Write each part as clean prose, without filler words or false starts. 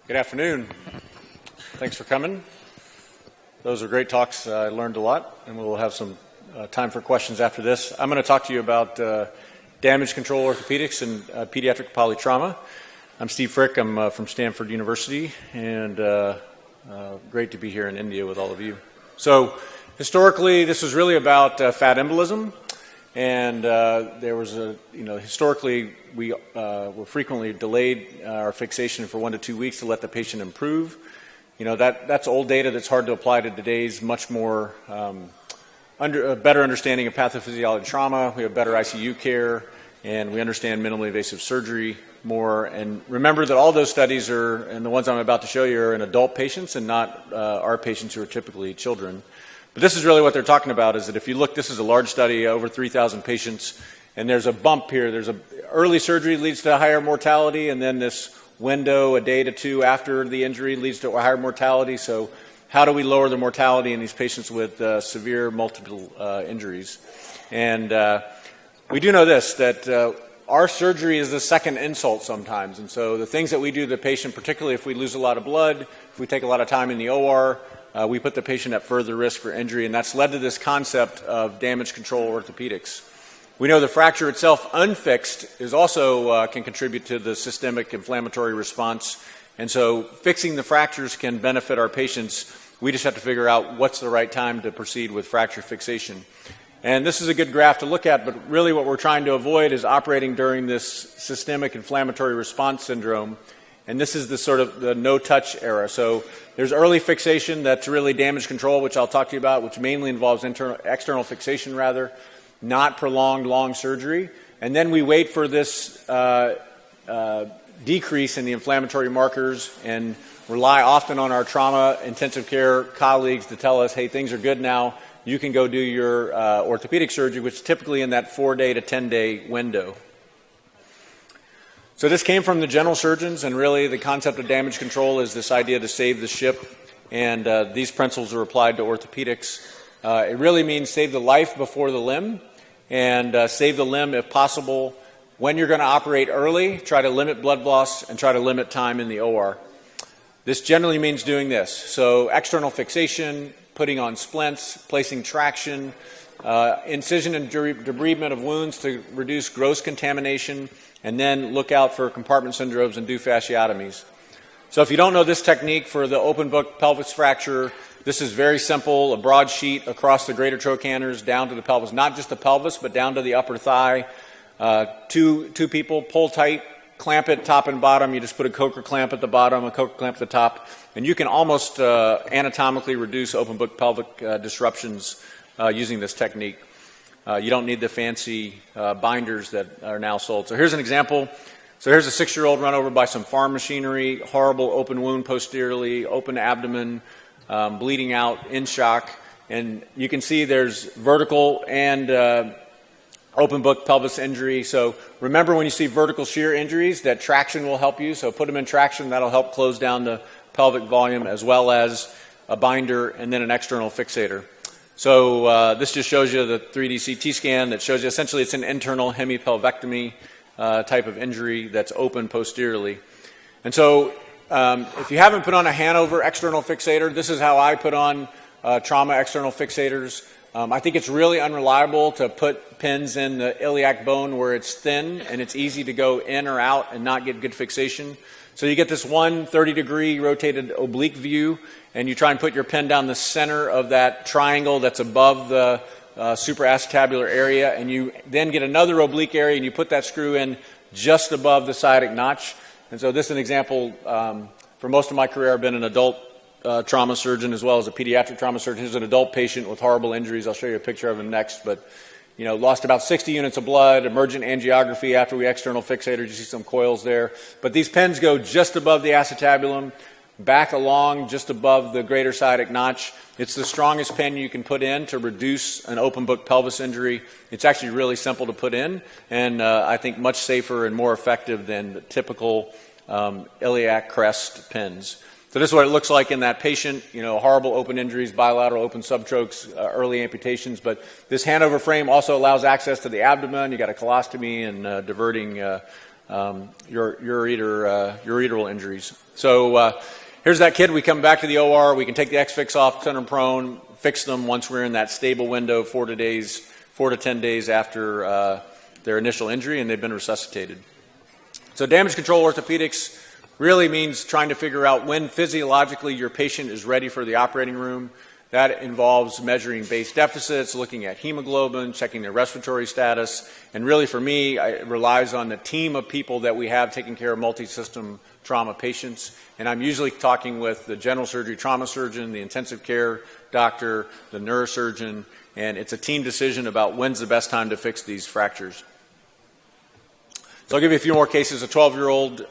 Good afternoon. Thanks for coming. Those are great talks. I learned a lot, and we'll have some time for questions after this. I'm going to talk to you about damage control orthopedics and pediatric polytrauma. I'm Steve Frick. I'm from Stanford University, and great to be here in India with all of you. So historically, this was really about fat embolism. And there was historically we were frequently delayed our fixation for 1 to 2 weeks to let the patient improve. That's old data that's hard to apply to today's much more a better understanding of pathophysiology trauma. We have better ICU care, and we understand minimally invasive surgery more. And remember that all those studies are, and the ones I'm about to show you, are in adult patients and not our patients who are typically children. But this is really what they're talking about, is that if you look, this is a large study, over 3,000 patients, and there's a bump here. There's early surgery leads to higher mortality, and then this window, a day to two after the injury, leads to higher mortality. So how do we lower the mortality in these patients with severe multiple injuries? And we do know this, that our surgery is the second insult sometimes. And so the things that we do to the patient, particularly if we lose a lot of blood, if we take a lot of time in the OR, we put the patient at further risk for injury, and that's led to this concept of damage control orthopedics. We know the fracture itself, unfixed, is also can contribute to the systemic inflammatory response, and so fixing the fractures can benefit our patients. We just have to figure out what's the right time to proceed with fracture fixation. And this is a good graph to look at, but really what we're trying to avoid is operating during this systemic inflammatory response syndrome. And this is the sort of the no-touch era. So there's early fixation that's really damage control, which I'll talk to you about, which mainly involves external fixation rather, not prolonged long surgery. And then we wait for this decrease in the inflammatory markers and rely often on our trauma intensive care colleagues to tell us, hey, things are good now. You can go do your orthopedic surgery, which is typically in that 4-day to 10-day window. So this came from the general surgeons, and really the concept of damage control is this idea to save the ship, and these principles are applied to orthopedics. It really means save the life before the limb, and save the limb if possible. When you're going to operate early, try to limit blood loss and try to limit time in the OR. This generally means doing this. So external fixation, putting on splints, placing traction, incision and debridement of wounds to reduce gross contamination, and then look out for compartment syndromes and do fasciotomies. So if you don't know this technique for the open book pelvis fracture, this is very simple, a broad sheet across the greater trochanters down to the pelvis, not just the pelvis, but down to the upper thigh. Two people, pull tight, clamp it top and bottom. You just put a coker clamp at the bottom, a coker clamp at the top, and you can almost anatomically reduce open book pelvic disruptions using this technique. You don't need the fancy binders that are now sold. So here's an example. So here's a 6-year-old run over by some farm machinery, horrible open wound posteriorly, open abdomen, bleeding out, in shock. And you can see there's vertical and open book pelvis injury. So remember, when you see vertical shear injuries, that traction will help you. So put them in traction. That'll help close down the pelvic volume, as well as a binder and then an external fixator. So this just shows you the 3D CT scan that shows you essentially it's an internal hemipelvectomy type of injury that's open posteriorly. And so if you haven't put on a Hanover external fixator, this is how I put on trauma external fixators. I think it's really unreliable to put pins in the iliac bone where it's thin and it's easy to go in or out and not get good fixation. So you get this 130-degree rotated oblique view, and you try and put your pin down the center of that triangle that's above the supraacetabular area, and you then get another oblique area, and you put that screw in just above the sciatic notch. And so this is an example. For most of my career, I've been an adult trauma surgeon as well as a pediatric trauma surgeon. Here's an adult patient with horrible injuries. I'll show you a picture of him next, but lost about 60 units of blood, emergent angiography after we external fixated. You see some coils there. But these pins go just above the acetabulum, back along just above the greater sciatic notch. It's the strongest pin you can put in to reduce an open book pelvis injury. It's actually really simple to put in, and I think much safer and more effective than the typical iliac crest pins. So this is what it looks like in that patient, horrible open injuries, bilateral open subtrochanteric, early amputations. But this Hanover frame also allows access to the abdomen. You got a colostomy and diverting ureteral injuries. So here's that kid. We come back to the OR. We can take the X-fix off, turn them prone, fix them once we're in that stable window, 4 to 10 days after their initial injury, and they've been resuscitated. So damage control orthopedics really means trying to figure out when physiologically your patient is ready for the operating room. That involves measuring base deficits, looking at hemoglobin, checking their respiratory status, and really for me, it relies on the team of people that we have taking care of multi-system trauma patients. And I'm usually talking with the general surgery trauma surgeon, the intensive care doctor, the neurosurgeon, and it's a team decision about when's the best time to fix these fractures. So I'll give you a few more cases. A 12-year-old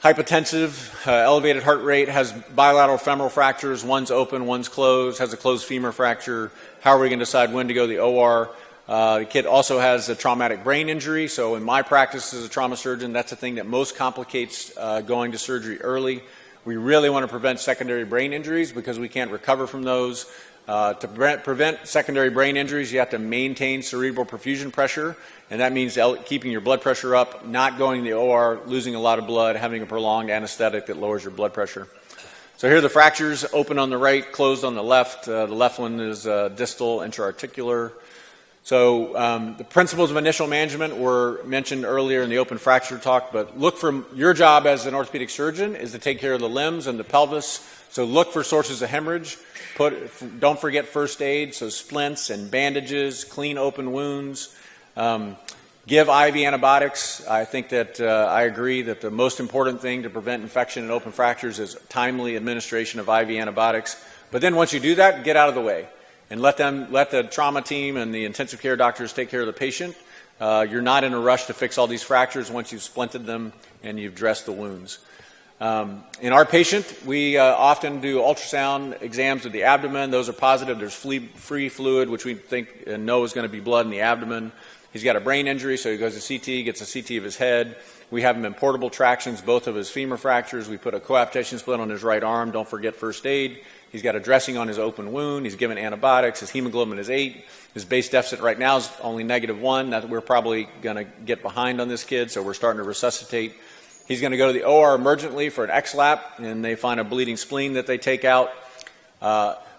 hypotensive, elevated heart rate, has bilateral femoral fractures. One's open, one's closed, has a closed femur fracture. How are we going to decide when to go to the OR? The kid also has a traumatic brain injury. So in my practice as a trauma surgeon, that's the thing that most complicates going to surgery early. We really want to prevent secondary brain injuries because we can't recover from those. To prevent secondary brain injuries, you have to maintain cerebral perfusion pressure, and that means keeping your blood pressure up, not going to the OR, losing a lot of blood, having a prolonged anesthetic that lowers your blood pressure. So here are the fractures, open on the right, closed on the left. The left one is distal intra-articular. So the principles of initial management were mentioned earlier in the open fracture talk, but look for your job as an orthopedic surgeon is to take care of the limbs and the pelvis. So look for sources of hemorrhage. Don't forget first aid, so splints and bandages, clean open wounds. Give IV antibiotics. I think that I agree that the most important thing to prevent infection in open fractures is timely administration of IV antibiotics. But then once you do that, get out of the way and let the trauma team and the intensive care doctors take care of the patient. You're not in a rush to fix all these fractures once you've splinted them and you've dressed the wounds. In our patient, we often do ultrasound exams of the abdomen. Those are positive. There's free fluid, which we think and know is going to be blood in the abdomen. He's got a brain injury, so he goes to CT, gets a CT of his head. We have him in portable tractions, both of his femur fractures. We put a coaptation splint on his right arm. Don't forget first aid. He's got a dressing on his open wound. He's given antibiotics. His hemoglobin is 8. His base deficit right now is only -1. That we're probably going to get behind on this kid, so we're starting to resuscitate. He's going to go to the OR emergently for an X-lap, and they find a bleeding spleen that they take out.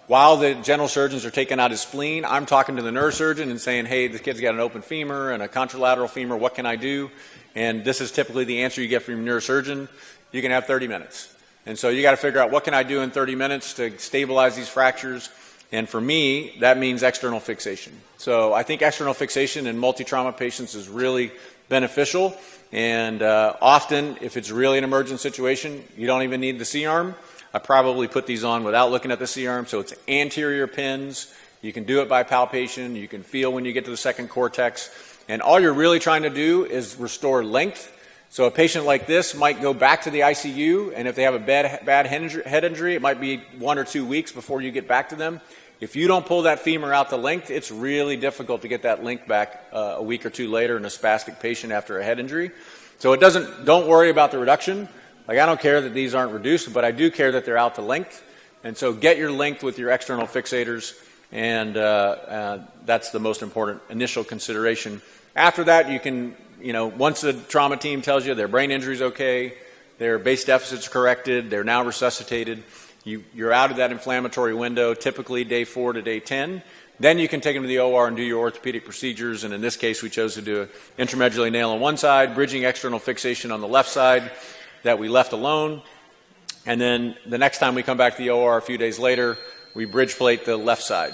While the general surgeons are taking out his spleen, I'm talking to the neurosurgeon and saying, hey, this kid's got an open femur and a contralateral femur. What can I do? And this is typically the answer you get from your neurosurgeon. You can have 30 minutes. And so you got to figure out what can I do in 30 minutes to stabilize these fractures. And for me, that means external fixation. So I think external fixation in multi-trauma patients is really beneficial. And often, if it's really an emergent situation, you don't even need the C-arm. I probably put these on without looking at the C-arm. So it's anterior pins. You can do it by palpation. You can feel when you get to the second cortex. And all you're really trying to do is restore length. So a patient like this might go back to the ICU, and if they have a bad head injury, it might be 1 or 2 weeks before you get back to them. If you don't pull that femur out to length, it's really difficult to get that length back a week or 2 later in a spastic patient after a head injury. So don't worry about the reduction. Like, I don't care that these aren't reduced, but I do care that they're out to length. And so get your length with your external fixators, and that's the most important initial consideration. After that, you can, once the trauma team tells you their brain injury is okay, their base deficit's corrected, they're now resuscitated, you're out of that inflammatory window, typically day 4 to day 10. Then you can take them to the OR and do your orthopedic procedures, and in this case, we chose to do an intramedullary nail on one side, bridging external fixation on the left side that we left alone. And then the next time we come back to the OR a few days later, we bridge plate the left side.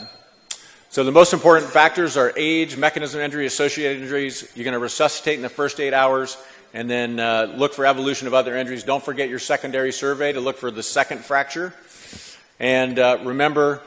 So the most important factors are age, mechanism of injury, associated injuries. You're going to resuscitate in the first 8 hours, and then look for evolution of other injuries. Don't forget your secondary survey to look for the second fracture. And remember,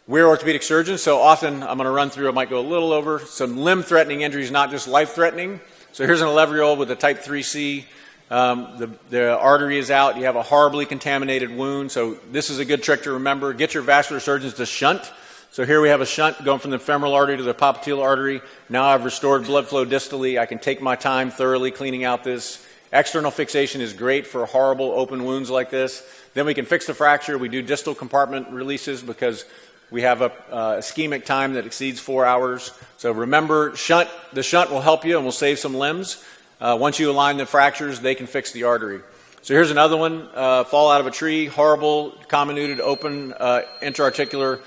we're orthopedic surgeons, so often I'm going to run through, I might go a little over, some limb-threatening injuries, not just life-threatening. So here's an 11-year-old with a type 3C. The artery is out. You have a horribly contaminated wound. So this is a good trick to remember. Get your vascular surgeons to shunt. So here we have a shunt going from the femoral artery to the popliteal artery. Now I've restored blood flow distally. I can take my time thoroughly cleaning out this. External fixation is great for horrible open wounds like this. Then we can fix the fracture. We do distal compartment releases because we have a ischemic time that exceeds 4 hours. So remember, the shunt will help you and will save some limbs. Once you align the fractures, they can fix the artery. So here's another one, fall out of a tree, horrible, comminuted, open, intra-articular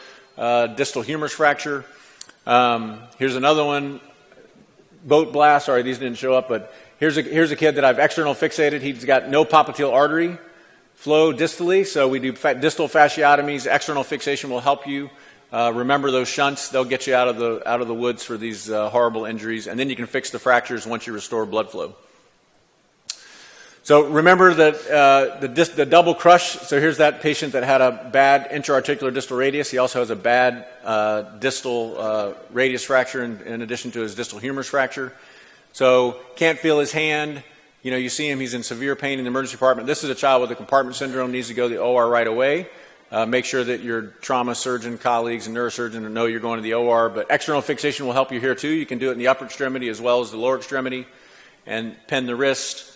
distal humerus fracture. Here's another one, boat blast, sorry, these didn't show up, but here's a kid that I've external fixated. He's got no popliteal artery flow distally, so we do distal fasciotomies. External fixation will help you. Remember those shunts, they'll get you out of the woods for these horrible injuries, and then you can fix the fractures once you restore blood flow. So remember that the double crush, so here's that patient that had a bad intra-articular distal radius. He also has a bad distal radius fracture in addition to his distal humerus fracture. So can't feel his hand. You know, you see him, he's in severe pain in the emergency department. This is a child with a compartment syndrome, needs to go to the OR right away. Make sure that your trauma surgeon colleagues and neurosurgeon know you're going to the OR, but external fixation will help you here too. You can do it in the upper extremity as well as the lower extremity, and pen the wrist.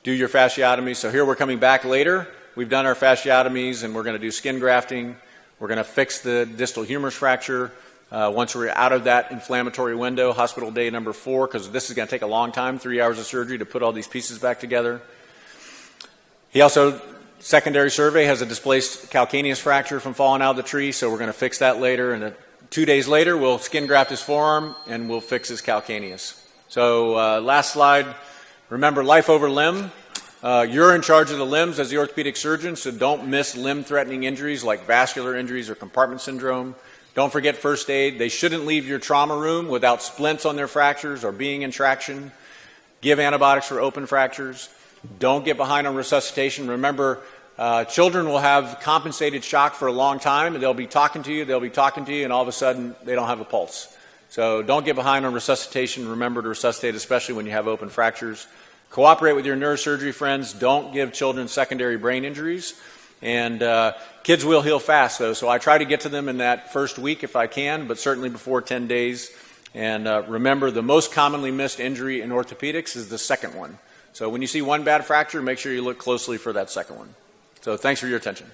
Do your fasciotomy. So here we're coming back later. We've done our fasciotomies and we're going to do skin grafting. We're going to fix the distal humerus fracture. Once we're out of that inflammatory window, hospital day number 4, because this is going to take a long time, 3 hours of surgery to put all these pieces back together. He also, secondary survey, has a displaced calcaneus fracture from falling out of the tree, so we're going to fix that later. And 2 days later, we'll skin graft his forearm and we'll fix his calcaneus. So last slide. Remember, life over limb. You're in charge of the limbs as the orthopedic surgeon, so don't miss limb-threatening injuries like vascular injuries or compartment syndrome. Don't forget first aid. They shouldn't leave your trauma room without splints on their fractures or being in traction. Give antibiotics for open fractures. Don't get behind on resuscitation. Remember, children will have compensated shock for a long time, and they'll be talking to you, and all of a sudden they don't have a pulse. So don't get behind on resuscitation. Remember to resuscitate, especially when you have open fractures. Cooperate with your neurosurgery friends. Don't give children secondary brain injuries. And kids will heal fast, though, so I try to get to them in that first week if I can, but certainly before 10 days. And remember, the most commonly missed injury in orthopedics is the second one. So when you see one bad fracture, make sure you look closely for that second one. So thanks for your attention.